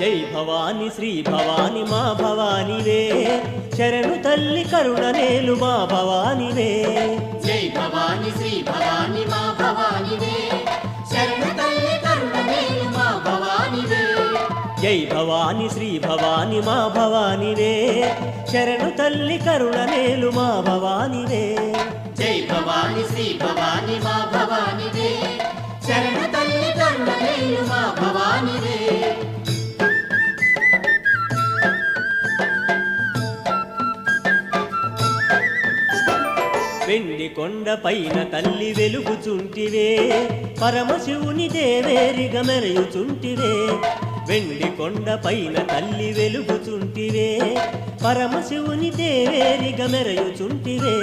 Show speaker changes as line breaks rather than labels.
జై భవాని శ్రీ భవాని మా భవానివే శరణు తల్లి కరుణ నేలు మా భవానివే
జై భవాని శ్రీ భవాని మా భవానివే శరణు తల్లి కరుణ నేలు మా భవానివే
జై భవాని శ్రీ భవాని మా భవానివే శరణు తల్లి కరుణ నేలు మా భవానివే
జై భవాని శ్రీ భవాని మా భవానివే శరణు తల్లి కరుణ నేలు మా భవానివే
వెండి కొండ పైన తల్లి వెలుగుచుంటివే పరమశివుని దేవేరిగా మెరయుచుంటివే వెండి కొండ పైన తల్లి వెలుగుచుంటివే పరమశివుని దేవేరిగా మెరయుచుంటివే